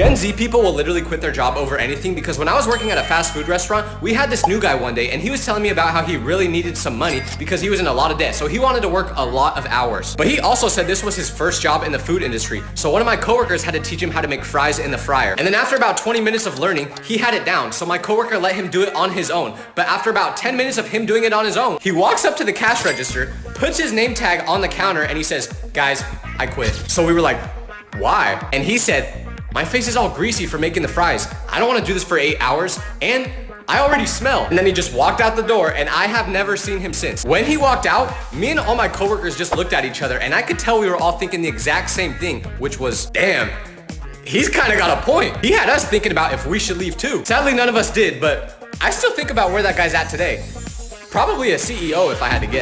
Gen Z people will literally quit their job over anything, because when I was working at a fast food restaurant, we had this new guy one day and he was telling me about how he really needed some money because he was in a lot of debt. So he wanted to work a lot of hours. But he also said this was his first job in the food industry. So one of my coworkers had to teach him how to make fries in the fryer. And then after about 20 minutes of learning, he had it down. So my coworker let him do it on his own. But after about 10 minutes of him doing it on his own, he walks up to the cash register, puts his name tag on the counter, and he says, "Guys, I quit." So we were like, "Why?" And he said, "My face is all greasy for making the fries. I don't want to do this for 8 hours, and I already smell." And then he just walked out the door, and I have never seen him since. When he walked out, me and all my coworkers just looked at each other, and I could tell we were all thinking the exact same thing, which was, damn, he's kind of got a point. He had us thinking about if we should leave too. Sadly, none of us did, but I still think about where that guy's at today. Probably a CEO if I had to guess.